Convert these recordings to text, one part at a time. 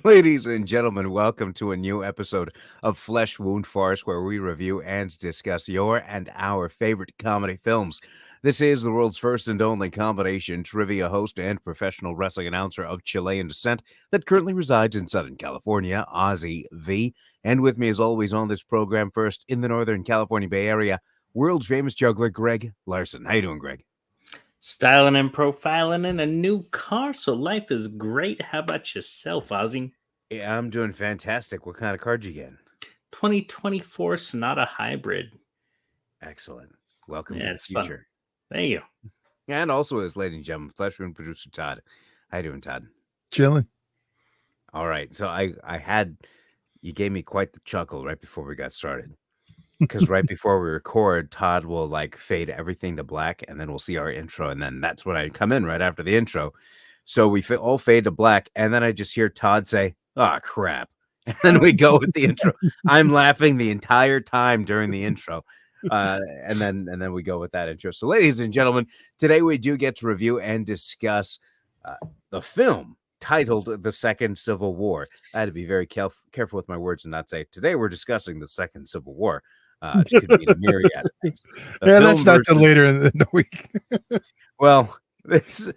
Ladies and gentlemen, welcome to a new episode of Flesh Wound Farce, where we review and discuss your and our favorite comedy films. This is the world's first and only combination trivia host and professional wrestling announcer of Chilean descent that currently resides in Southern California, Ozzy V. And with me, as always, on this program, first in the Northern California Bay Area, world famous juggler Greg Larson. How you doing, Greg? Styling and profiling in a new car, so life is great. How about yourself, Ozzy? Yeah, I'm doing fantastic. What kind of car did you get? 2024 Sonata Hybrid. Excellent. Welcome Yeah, to the it's fun. future. Thank you. And also, as ladies and gentlemen, Flesh Wound producer Todd. How you doing, Todd? Chilling. All right. So you gave me quite the chuckle right before we got started. Because right before we record, Todd will fade everything to black, and then we'll see our intro, and then that's when I come in right after the intro. So we all fade to black, and then I just hear Todd say, "Oh crap," and then we go with the intro. I'm laughing the entire time during the intro, and then we go with that intro. So, ladies and gentlemen, today we do get to review and discuss the film titled The Second Civil War. I had to be very careful with my words and not say, today we're discussing the Second Civil War. It could mean a myriad of things. Yeah, that's not till later in the week. Well, this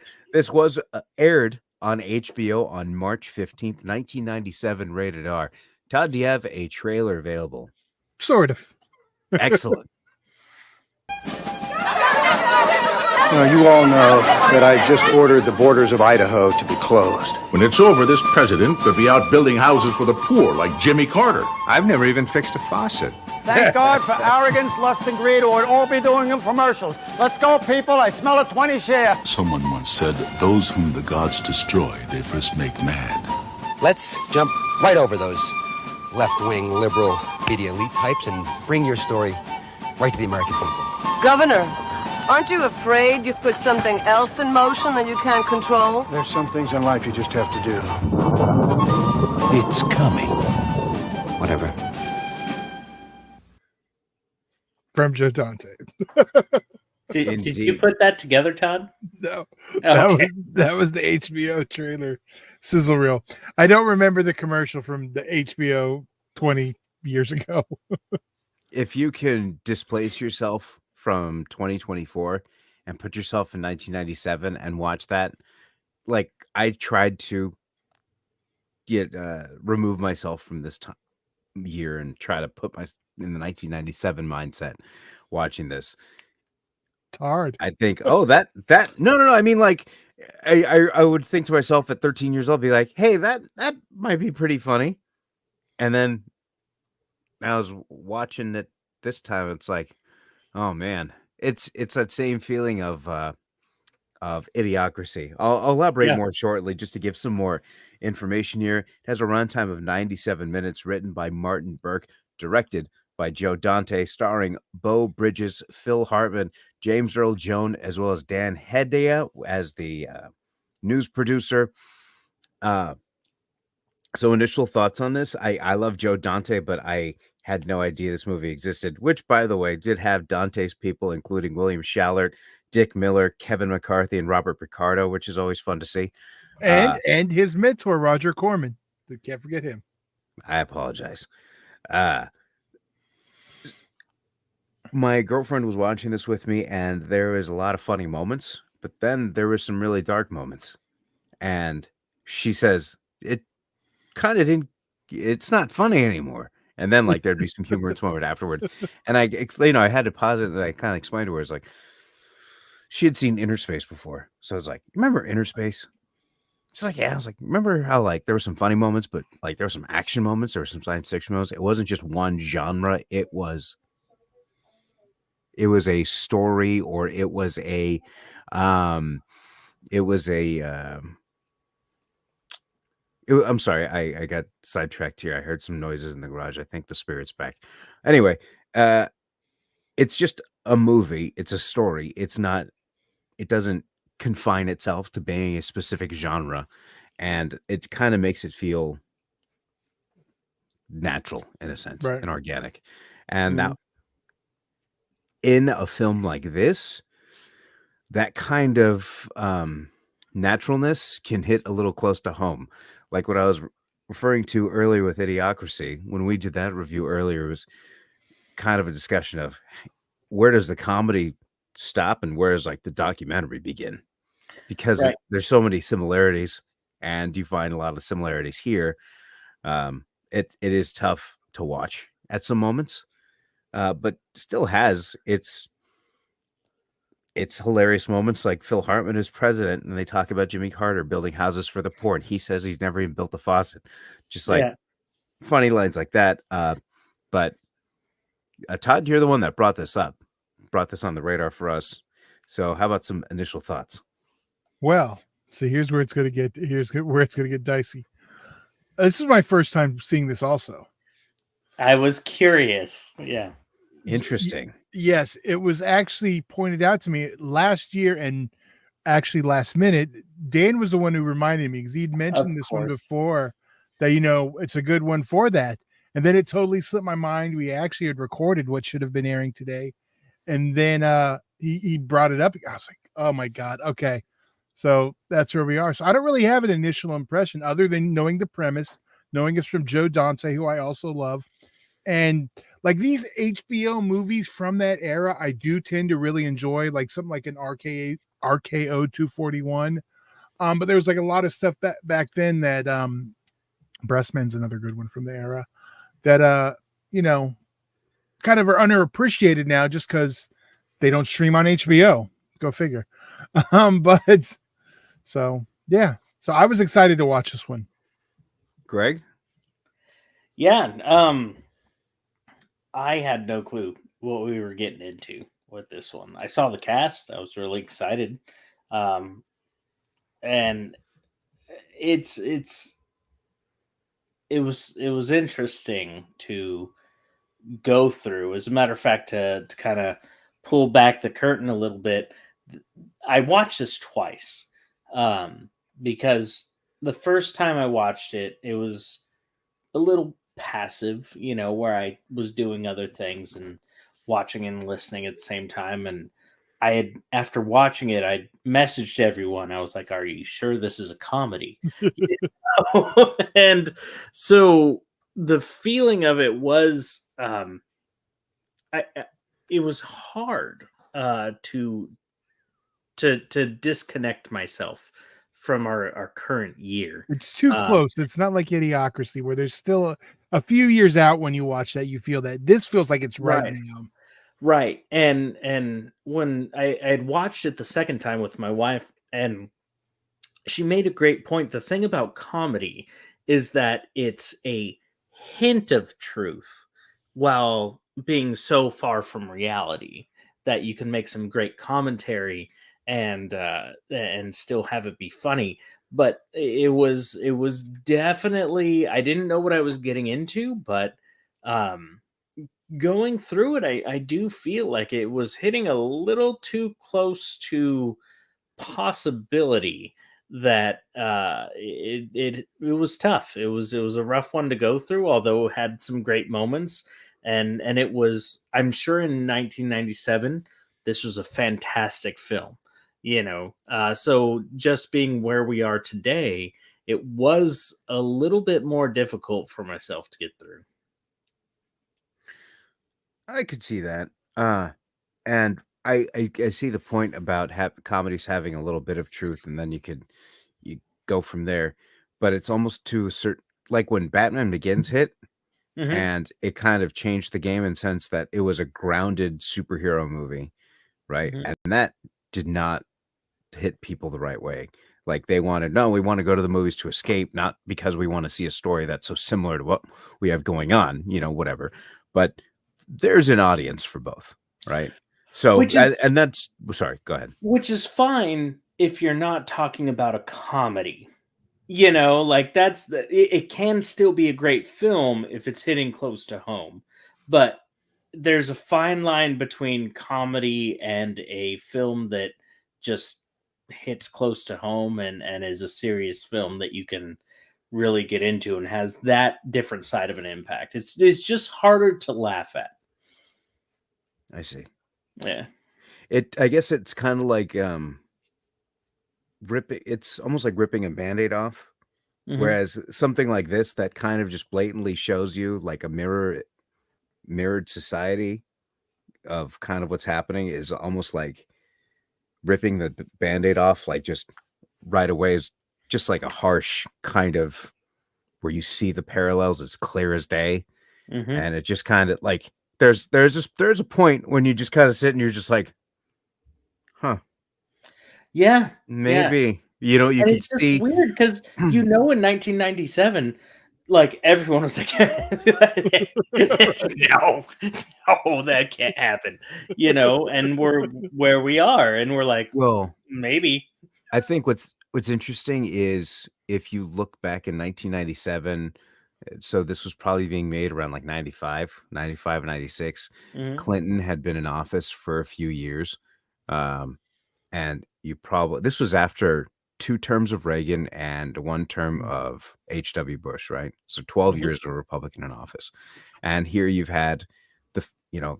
was aired on HBO on March 15th, 1997, rated R. Todd, do you have a trailer available? Sort of. Excellent. You all know that I just ordered the borders of Idaho to be closed. When it's over, this president could be out building houses for the poor like Jimmy Carter. I've never even fixed a faucet. Thank God for arrogance, lust, and greed, or we'd all be doing commercials. Let's go, people. I smell a 20 share. Someone once said, those whom the gods destroy, they first make mad. Let's jump right over those left-wing liberal media elite types and bring your story right to the American people. Governor, aren't you afraid you've put something else in motion that you can't control? There's some things in life you just have to do. It's coming. Whatever. From Joe Dante. Did you put that together, Todd? No. Okay. That was the HBO trailer sizzle reel. I don't remember the commercial from the HBO 20 years ago. If you can displace yourself from 2024 and put yourself in 1997 and watch that, I tried to remove myself from this year and try to put my in the 1997 mindset watching this. It's hard. I think, no. I mean, I would think to myself at 13 years old, be like, hey, that might be pretty funny. And then I was watching it this time. It's like, oh man, it's that same feeling of Idiocracy. I'll elaborate more shortly just to give some more information here. It has a runtime of 97 minutes, written by Martin Burke, directed by Joe Dante, starring Beau Bridges, Phil Hartman, James Earl Jones, as well as Dan Hedaya as the news producer. So initial thoughts on this. I love Joe Dante, but I had no idea this movie existed, which, by the way, did have Dante's people, including William Shallert, Dick Miller, Kevin McCarthy, and Robert Picardo, which is always fun to see. And his mentor, Roger Corman. Can't forget him. I apologize. My girlfriend was watching this with me, and there was a lot of funny moments, but then there were some really dark moments. And she says, it kind of didn't, it's not funny anymore. And then there'd be some humorous moment afterward. And I had to pause it, and I kind of explained to her, it's like, she had seen Inner Space before. So I was like, remember Inner Space? She's like, yeah. I was like, remember how there were some funny moments, but there were some action moments, there were some science fiction moments. It wasn't just one genre. It was a story, or it was a I'm sorry, I got sidetracked here. I heard some noises in the garage. I think the spirit's back. Anyway, it's just a movie. It's a story. It doesn't confine itself to being a specific genre, and it kind of makes it feel natural in a sense, right, and organic. And that in a film like this, that kind of naturalness can hit a little close to home. Like when I was referring to earlier with Idiocracy, when we did that review earlier, it was kind of a discussion of where does the comedy stop and where does like the documentary begin? Because Right. there's so many similarities, and you find a lot of similarities here. It is tough to watch at some moments, but still has it's hilarious moments like Phil Hartman is president and they talk about Jimmy Carter building houses for the poor, and he says he's never even built a faucet. Just like Yeah. funny lines like that. But Todd, you're the one that brought this on the radar for us. So how about some initial thoughts? Well, so here's where it's going to get dicey. This is my first time seeing this also. I was curious. Yeah. Interesting. Yes, it was actually pointed out to me last year, and actually last minute. Dan was the one who reminded me because he'd mentioned this one before, that it's a good one for that. And then it totally slipped my mind. We actually had recorded what should have been airing today. And then he brought it up. I was like, oh my God. Okay. So that's where we are. So I don't really have an initial impression other than knowing the premise, knowing it's from Joe Dante, who I also love. And like these HBO movies from that era, I do tend to really enjoy, like something like an RKO 241. But there was like a lot of stuff back then that Breastman's another good one from the era that kind of are underappreciated now just because they don't stream on HBO. Go figure. But so yeah. So I was excited to watch this one. Greg? Yeah. I had no clue what we were getting into with this one. I saw the cast. I was really excited. And it was interesting to go through. As a matter of fact, to kind of pull back the curtain a little bit, I watched this twice because the first time I watched it, it was a little passive, where I was doing other things and watching and listening at the same time. And after watching it, I messaged everyone. I was like, "Are you sure this is a comedy?" And so the feeling of it was, it was hard to disconnect myself from our current year. It's too close. It's not like Idiocracy where there's still a few years out when you watch that, you feel that this feels like it's right now. Right. And when I had watched it the second time with my wife, and she made a great point. The thing about comedy is that it's a hint of truth while being so far from reality that you can make some great commentary and still have it be funny. But it was definitely, I didn't know what I was getting into, but going through it, I do feel like it was hitting a little too close to possibility that it was tough. It was a rough one to go through, although it had some great moments. And it was, I'm sure in 1997, this was a fantastic film. So just being where we are today, it was a little bit more difficult for myself to get through. I could see that. And I see the point about comedies having a little bit of truth, and then you go from there. But it's almost to a certain, like when Batman Begins hit, and it kind of changed the game in sense that it was a grounded superhero movie, right? And that did not hit people the right way. Like we want to go to the movies to escape, not because we want to see a story that's so similar to what we have going on, whatever. But there's an audience for both, right? So, and that's, sorry, go ahead. Which is fine if you're not talking about a comedy. Like it can still be a great film if it's hitting close to home. But there's a fine line between comedy and a film that just hits close to home and is a serious film that you can really get into and has that different side of an impact. It's just harder to laugh at. I see. Yeah. I guess it's kind of like ripping. It's almost like ripping a Band-Aid off, Whereas something like this that kind of just blatantly shows you like a mirrored society of kind of what's happening is almost like ripping the Band-Aid off, like just right away is just like a harsh kind of where you see the parallels as clear as day. And it just kind of like there's a point when you just kind of sit and you're just like, huh, Yeah. maybe, you know, you And could it's just see weird because, in 1997, like, everyone was like, "No, no, that can't happen," and we're where we are, and we're like, well, "Maybe." I think what's interesting is if you look back in 1997, so this was probably being made around like 95, 96. Mhm, Clinton had been in office for a few years. Um, and this was after 2 terms of Reagan and 1 term of H.W. Bush, right? So 12 mhm, years of a Republican in office. And here you've had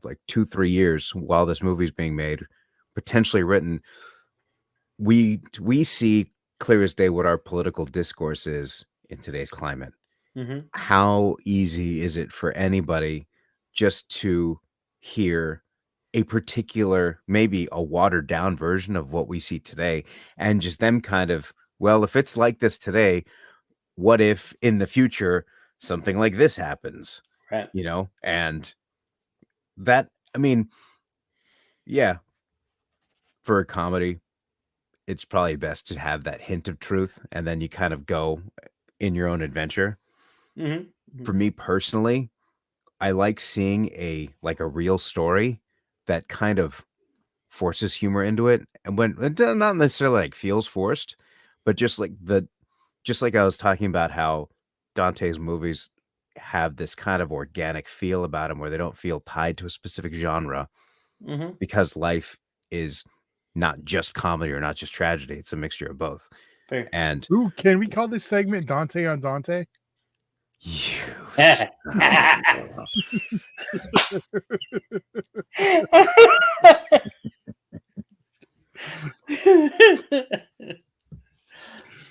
like 2, 3 years while this movie's being made, potentially written. We see clear as day what our political discourse is in today's climate. mhm, How easy is it for anybody just to hear a particular, maybe a watered down version of what we see today, and just them kind of, well, if it's like this today, what if in the future something like this happens? right. And that, I mean, yeah, for a comedy, it's probably best to have that hint of truth, and then you kind of go in your own adventure. Mhm, For mhm, me personally, I like seeing a real story that kind of forces humor into it, and when not necessarily like feels forced, but just like I was talking about how Dante's movies have this kind of organic feel about them where they don't feel tied to a specific genre mhm, because life is not just comedy or not just tragedy, it's a mixture of both. fair. And Ooh, can we call this segment Dante on Dante? you son of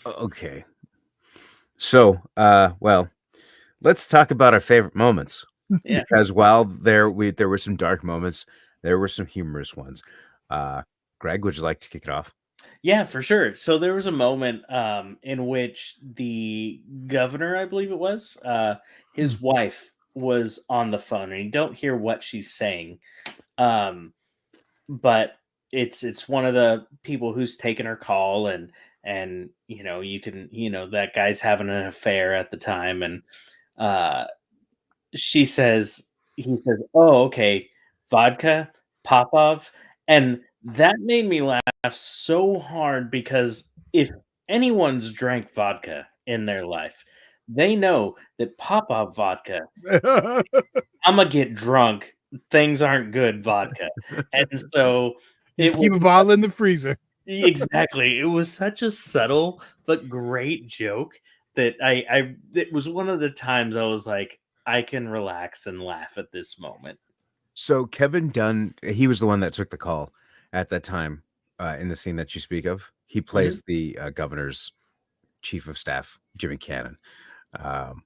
okay. So, well, let's talk about our favorite moments Yeah. because while there were some dark moments, there were some humorous ones. Greg, would you like to kick it off? Yeah, for sure. So there was a moment in which the governor, I believe it was, his wife was on the phone, and you don't hear what she's saying, um, but it's one of the people who's taking her call, and you can that guy's having an affair at the time, and uh, she says he says, "Oh, okay, vodka, Popov," and that made me laugh so hard because if anyone's drank vodka in their life, they know that Popov vodka, Imma get drunk, things aren't good vodka, and so it Just keep a was bottle in the freezer. exactly, it was such a subtle but great joke that I it was one of the times I was like, "I can relax and laugh at this moment." So Kevin Dunn, he was the one that took the call at that time in the scene that you speak of. He Mhm, plays the governor's chief of staff, Jimmy Cannon. Um,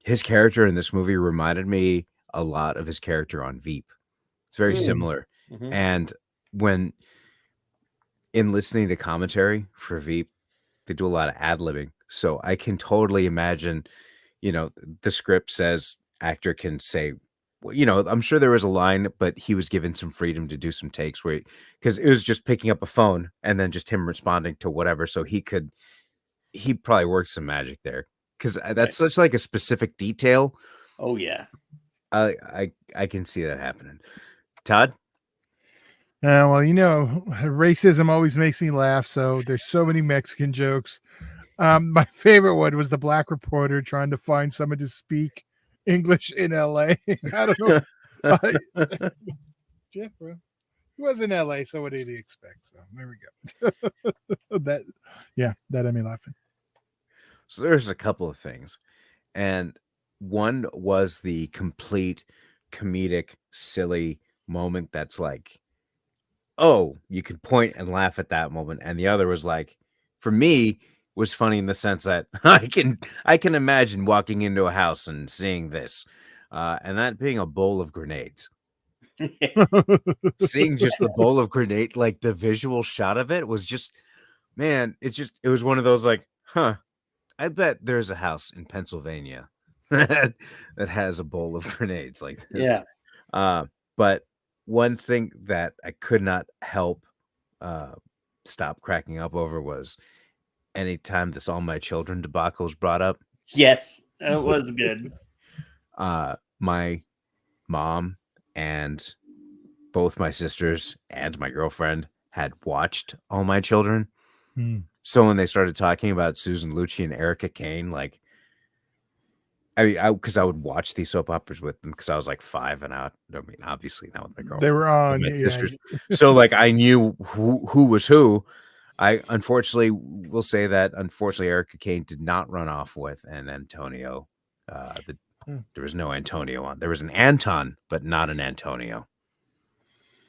his character in this movie reminded me a lot of his character on Veep. It's very mm, similar. mhm, And when in listening to commentary for Veep, they do a lot of ad-libbing. So I can totally imagine, the script says actor can say, well, I'm sure there was a line, but he was given some freedom to do some takes where because it was just picking up a phone and then just him responding to whatever. So he probably worked some magic there because right. that's such like a specific detail. Oh, yeah. I can see that happening. Todd? Well, racism always makes me laugh. So there's so many Mexican jokes. My favorite one was the black reporter trying to find someone to speak English in LA. I don't know. Uh, yeah, bro. He was in LA, so what did he expect? So there we go. that had me laughing. So there's a couple of things. And one was the complete comedic, silly moment that's like, oh, you could point and laugh at that moment. And the other was like, for me, was funny in the sense that I can imagine walking into a house and seeing this, and that being a bowl of grenades. Seeing just the bowl of grenade, like the visual shot of it was just, man, it was one of those like, huh, I bet there's a house in Pennsylvania that has a bowl of grenades like this. But one thing that I could not help uh, stop cracking up over was anytime this All My Children debacle was brought up. Yes, it was good. My mom and both my sisters and my girlfriend had watched All My Children. So when they started talking about Susan Lucci and Erica Kane, like, because I would watch these soap operas with them because I was like 5, and I mean, obviously not with my girlfriend. They were on, my sisters. So like I knew who was who. I unfortunately will say that Erica Kane did not run off with an Antonio. There was no Antonio on. There was an Anton, but not an Antonio.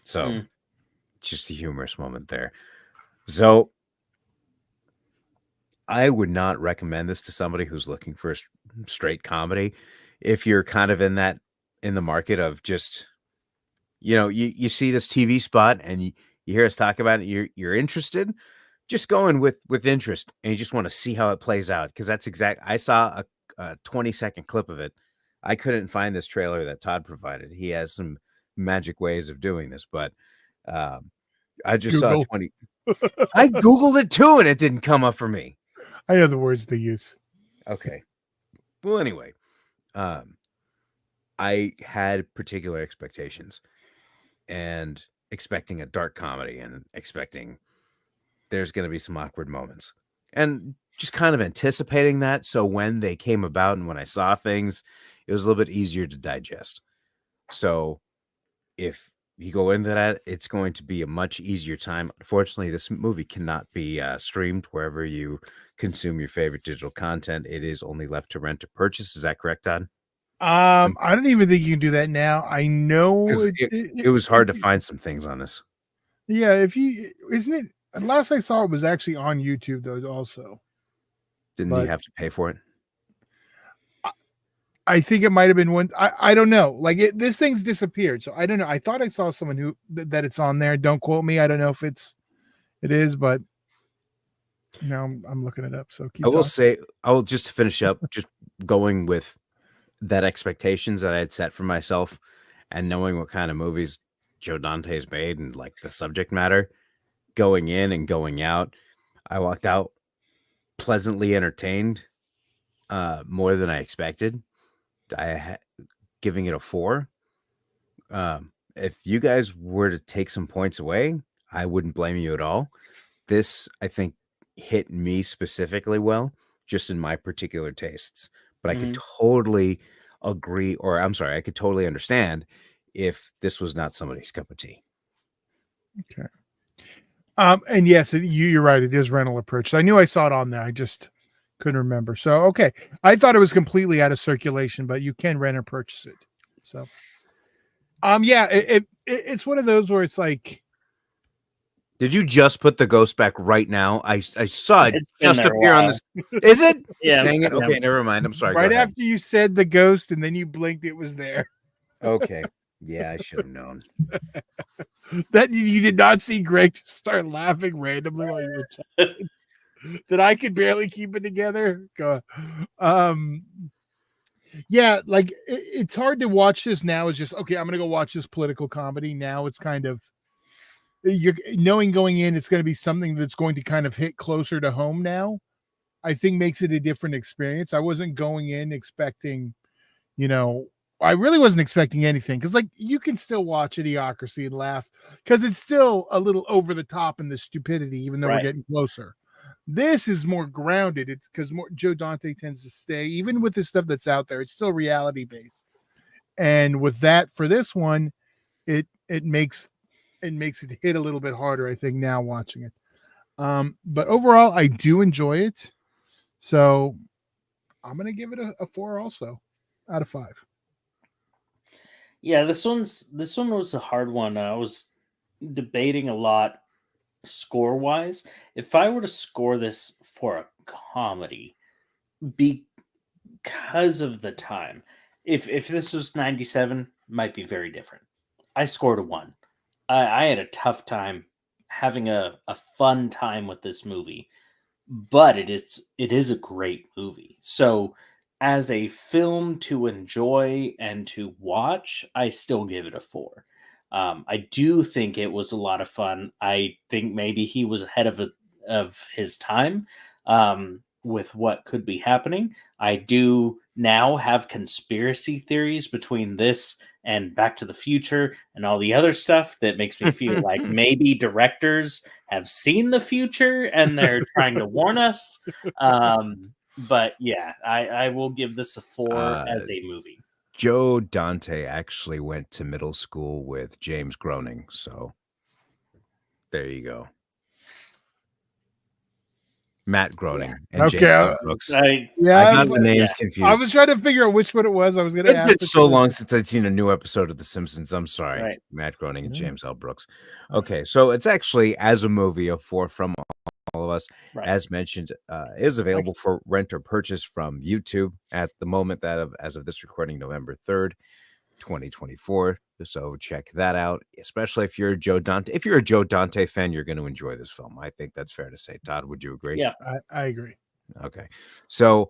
So just a humorous moment there. So I would not recommend this to somebody who's looking for a straight comedy. If you're kind of in the market of just, you see this TV spot and you hear us talk about it, you're interested, just go in with interest and you just want to see how it plays out. Cause that's I saw a 20-second clip of it. I couldn't find this trailer that Todd provided. He has some magic ways of doing this, but I just saw 20. I Googled it too, and it didn't come up for me. I know the words they use. Okay. Well, anyway, I had particular expectations and expecting a dark comedy and expecting there's going to be some awkward moments and just kind of anticipating that. So when they came about and when I saw things, it was a little bit easier to digest. So if you go into that, it's going to be a much easier time. Unfortunately, this movie cannot be streamed wherever you consume your favorite digital content. It is only left to rent or purchase. Is that correct, Todd? I don't even think you can do that now. I know it was hard to find some things on this. Yeah, isn't it? Last I saw it was actually on YouTube though. Also, didn't you have to pay for it? I think it might have been one. I don't know. Like this thing's disappeared, so I don't know. I thought I saw someone that it's on there. Don't quote me. I don't know if it is, but now I'm looking it up. So I will just finish up, just going with that expectations that I had set for myself, and knowing what kind of movies Joe Dante's made and like the subject matter, going in and going out, I walked out pleasantly entertained, more than I expected. Giving it a 4. If you guys were to take some points away, I wouldn't blame you at all. This, I think, hit me specifically well, just in my particular tastes. But I could totally agree, or I'm sorry, I could totally understand if this was not somebody's cup of tea. Okay. And yes, you're right. It is rental approach. I knew I saw it on there. I just couldn't remember. So, okay. I thought it was completely out of circulation, but you can rent or purchase it. So, yeah, it's one of those where it's like, did you just put the ghost back right now? I saw it just appear on this. Is it? Yeah. Dang it. Okay, never mind. I'm sorry. Right after you said the ghost and then you blinked, it was there. Okay. Yeah, I should have known. That you did not see Greg just start laughing randomly while you were talking. That I could barely keep it together. Go. Yeah, like it's hard to watch this now. It's just okay. I'm gonna go watch this political comedy. Now it's kind of you're knowing going in, it's going to be something that's going to kind of hit closer to home now. I think makes it a different experience. I wasn't going in expecting, I really wasn't expecting anything because, like, you can still watch Idiocracy and laugh because it's still a little over the top in the stupidity, even though we're getting closer. This is more grounded. It's because more Joe Dante tends to stay, even with the stuff that's out there, it's still reality based. And with that, for this one, it makes it hit a little bit harder, I think, now watching it. But overall, I do enjoy it. So I'm gonna give it a 4 also out of 5. Yeah, this one was a hard one. I was debating a lot score wise. If I were to score this for a comedy because of the time. If this was 97, might be very different. I scored a 1. I had a tough time having a fun time with this movie, but it is a great movie. So as a film to enjoy and to watch, I still give it a 4. I do think it was a lot of fun. I think maybe he was ahead of his time with what could be happening. I do now have conspiracy theories between this and Back to the Future and all the other stuff that makes me feel like maybe directors have seen the future and they're trying to warn us. But yeah, I will give this a 4 as a movie. Joe Dante actually went to middle school with James Groening, so there you go. Matt Groening and James L. Brooks. I got the names confused. I was trying to figure out which one it was. I was going to ask. It's so long since I'd seen a new episode of The Simpsons. I'm sorry. Right. Matt Groening and James L. Brooks. Okay, so it's actually, as a movie, a 4 from all of us. Right. As mentioned, it is available for rent or purchase from YouTube at the moment as of this recording, November 3rd, 2024. So check that out, especially if you're a Joe Dante. If you're a Joe Dante fan, you're going to enjoy this film. I think that's fair to say. Todd, would you agree? Yeah, I agree. Okay. So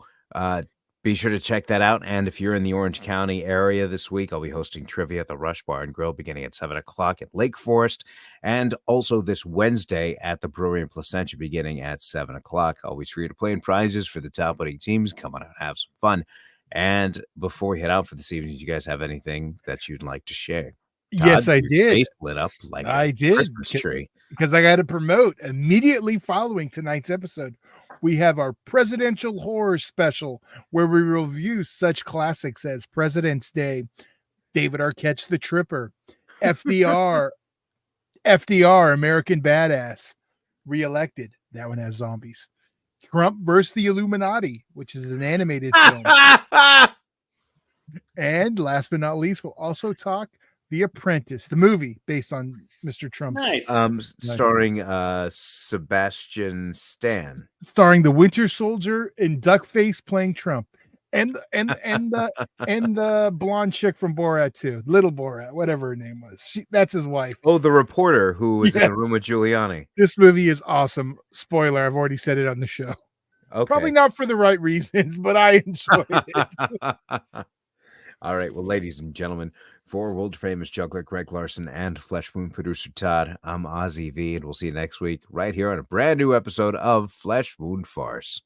be sure to check that out. And if you're in the Orange County area this week, I'll be hosting trivia at the Rush Bar and Grill beginning at 7 o'clock at Lake Forest. And also this Wednesday at the Brewery in Placentia beginning at 7 o'clock. Always free to play and prizes for the top winning teams. Come on out, have some fun. And before we head out for this evening, do you guys have anything that you'd like to share? Todd, yes, I did. Face lit up like I did. Christmas tree. Because I got to promote immediately following tonight's episode. We have our presidential horror special where we review such classics as President's Day, David Arquette's The Tripper, FDR, American Badass, Reelected. That one has zombies. Trump versus the Illuminati, which is an animated film. And last but not least, we'll also talk The Apprentice, the movie based on Mr. Trump's. Nice. Starring Sebastian Stan. Starring the Winter Soldier and Duckface playing Trump. And the blonde chick from Borat too. Little Borat, whatever her name was. That's his wife. Oh, the reporter who was in the room with Giuliani. This movie is awesome. Spoiler, I've already said it on the show. Okay. Probably not for the right reasons, but I enjoyed it. All right. Well, ladies and gentlemen, for world famous juggler Greg Larson and Flesh Wound producer Todd, I'm Ozzy V, and we'll see you next week right here on a brand new episode of Flesh Wound Farce.